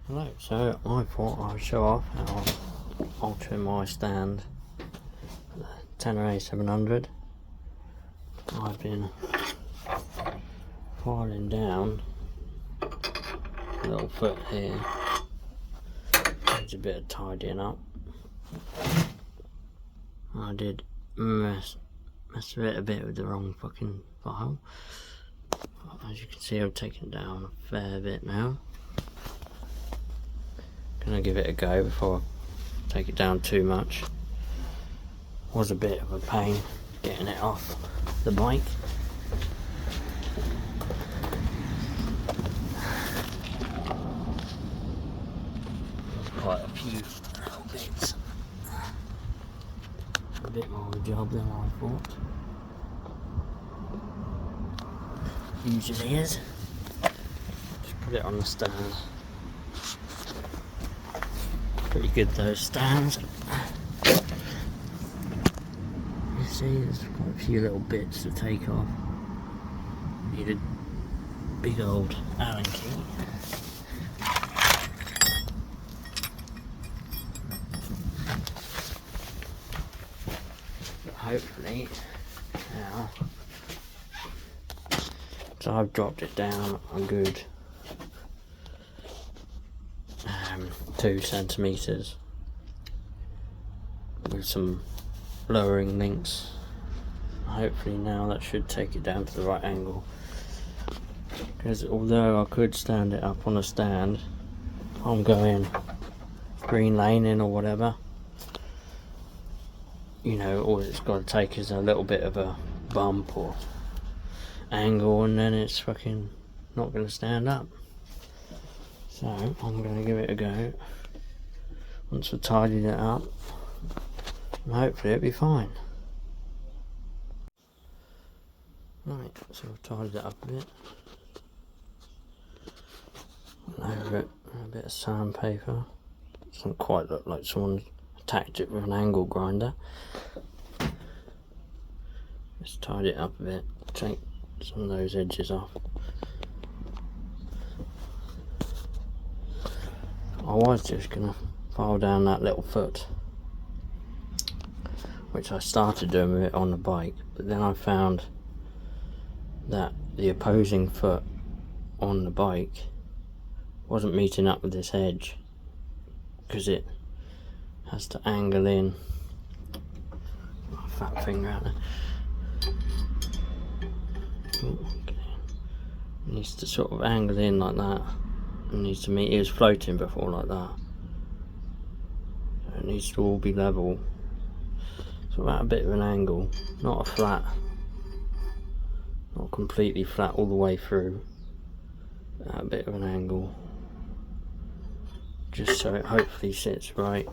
Hello, so I thought I would show off how I'm altering my stand, the Tenere 700. I've been filing down a little foot here, needs a bit of tidying up. I did mess with it a bit with the wrong fucking file. As you can see, I've taken it down a fair bit now. Gonna give it a go before I take it down too much. Was a bit of a pain getting it off the bike. Quite a few little bits. A bit more of a job than I thought. Usually is. Just put it on the stand. Pretty good, those stands. You see, there's quite a few little bits to take off. Need a big old Allen key. But hopefully, now, so I've dropped it down a good 2 centimeters with some lowering links. Hopefully now that should take it down to the right angle, because although I could stand it up on a stand, I'm going green laning or whatever, you know, all it's got to take is a little bit of a bump or angle and then it's fucking not going to stand up. So I'm going to give it a go. Once I've tidied it up, and hopefully it'll be fine. Right, so I've tidied it up a bit. Over it a bit of sandpaper. Doesn't quite look like someone attacked it with an angle grinder. Just tidy it up a bit, take some of those edges off. I was just gonna file down that little foot, which I started doing with it on the bike, but then I found that the opposing foot on the bike wasn't meeting up with this edge, because it has to angle in. My fat finger out there. Okay. It needs to sort of angle in like that. It needs to meet. It was floating before like that. So it needs to all be level. So at a bit of an angle, not a flat, not completely flat all the way through. At a bit of an angle, just so it hopefully sits right.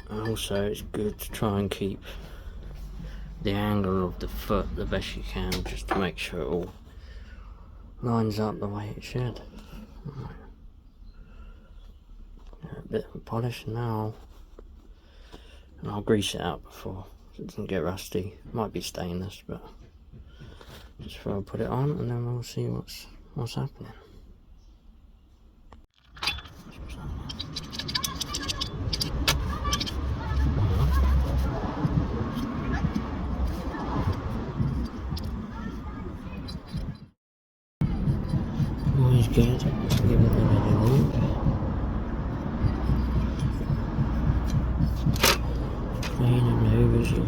And also, it's good to try and keep the angle of the foot the best you can, just to make sure it all lines up the way it should. Right. A bit of polish now, and I'll grease it out before so it doesn't get rusty. Might be stainless, but just before I put it on, and then we'll see what's happening. Always good to give it a little loop. Clean and move as you go.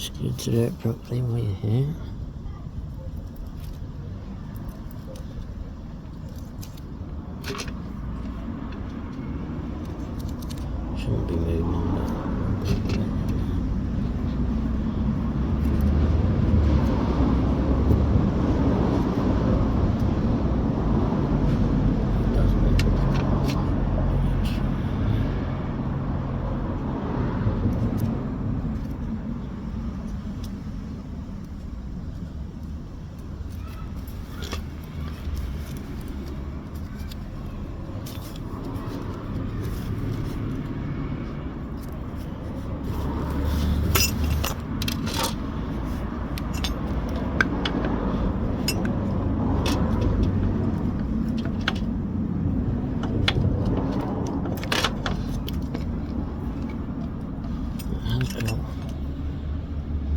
It's good to do it properly while you're here. Shouldn't be moving,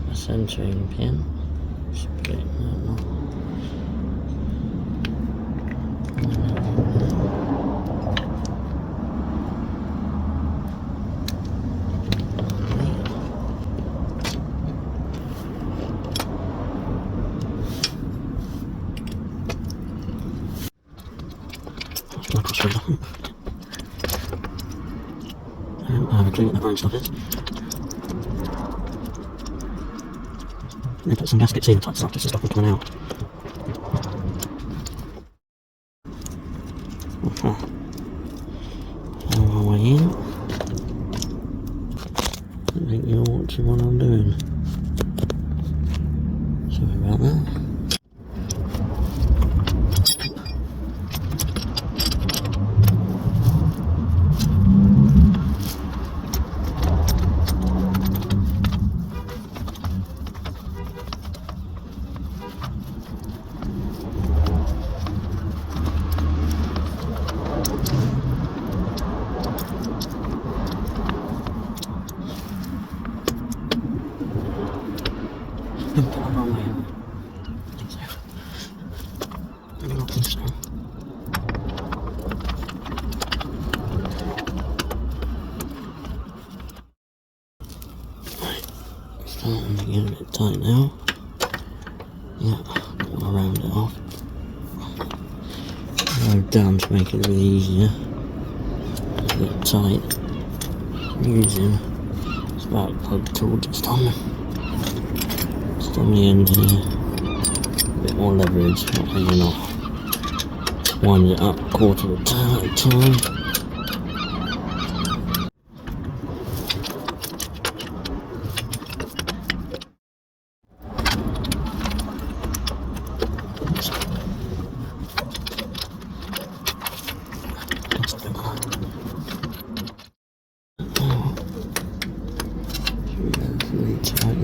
but centering pin. Just put it in there. I have a clue what the branch stop is. They put some gasket sealer type stuff just to stop them coming out. Find my way in. I think you're watching what I'm doing. Sorry about that. Starting to get a bit tight now. Yeah, I'll round it off. Round down to make it a bit easier. It's a bit tight. Using spark plug tool just on the end here. A bit more leverage, not really not. Wind it up quarter of a turn at a time.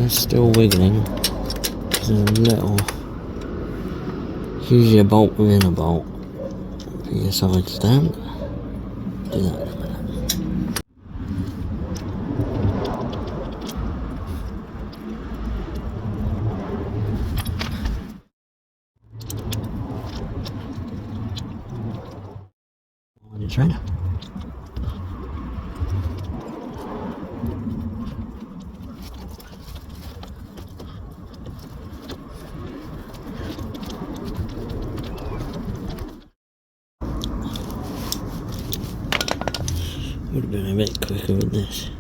It's still wiggling. There's a little, usually a bolt within a bolt for your side stand. Do that in a minute. When it's ready. Would have been a bit quicker with this.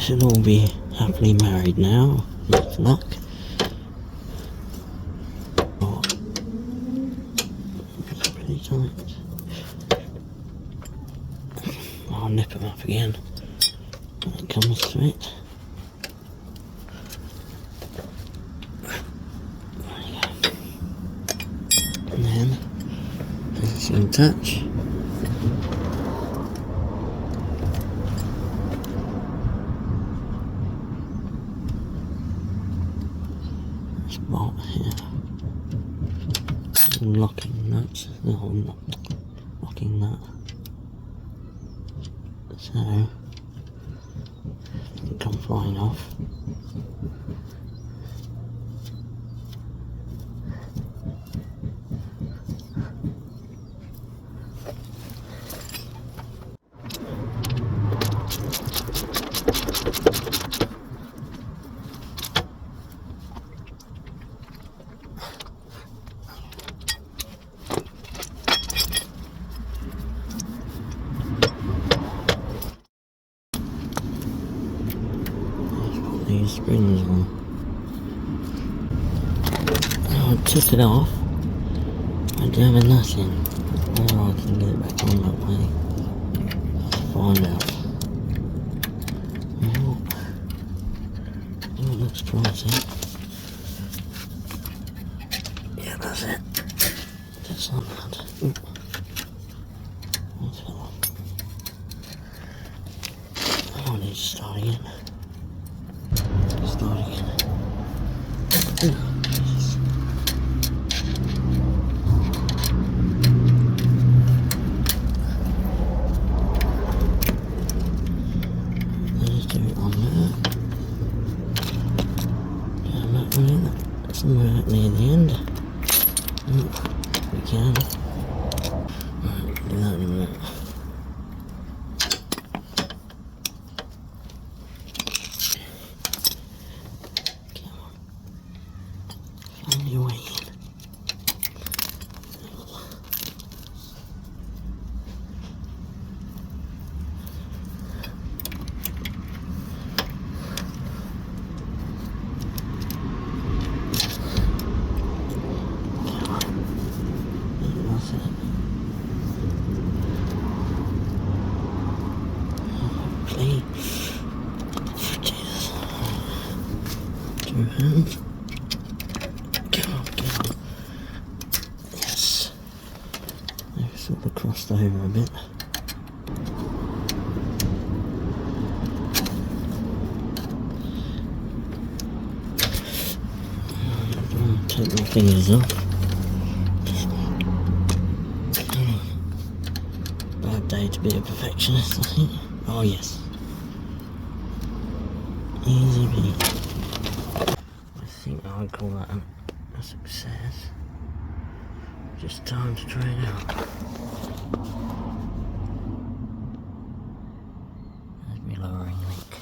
Should all be happily married now, with luck. Oh, it's pretty tight. I'll nip them up again when it comes to it. And then it's in touch. This bolt here. Some locking nuts. No, I'm not locking that. So it'll come flying off. . 1, these springs on. I took it off. I jammed nothing. Now I can get it back on that way. Find out. Oh, it looks promising. Yeah, that's it. Just like that. That's all. I need to start again. Start again. Jesus. Let's do it on there. Down that way, somewhere near the end. We can. Right, do that in a minute. Find your way in. That's it. Hopefully. Jesus. 2 hands. Come on. Yes. They've sort of crossed over a bit. Take my fingers off. Bad day to be a perfectionist, I think. Oh yes. Easy beat. I think I would call that a success. Just time to try it out. There's my lowering link.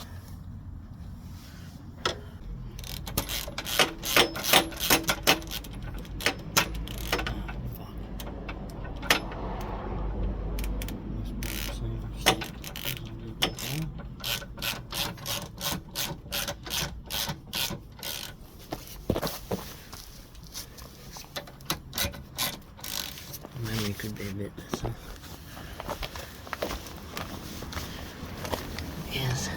Maybe it could be a bit better. Yes, I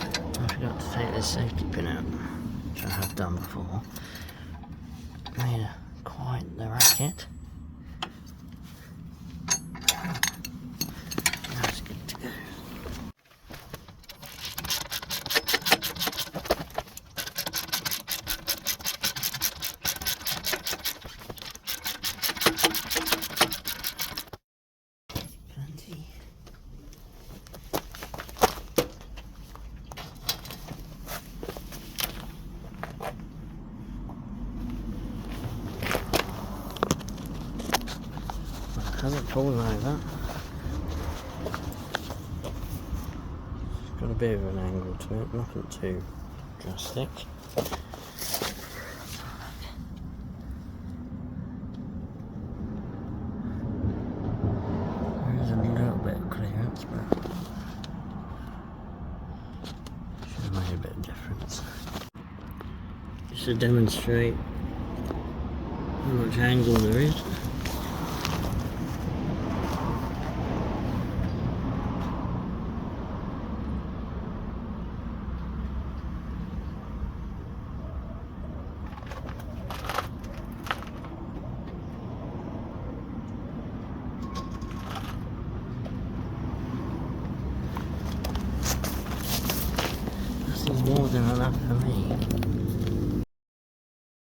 forgot to take this safety pin out, which I have done before. Made quite the racket. Now it's good to go. Hasn't fallen over. It's got a bit of an angle to it, nothing too drastic. There's a little bit of clearance, but should have made a bit of difference. Just to demonstrate how much angle there is. More than enough for me.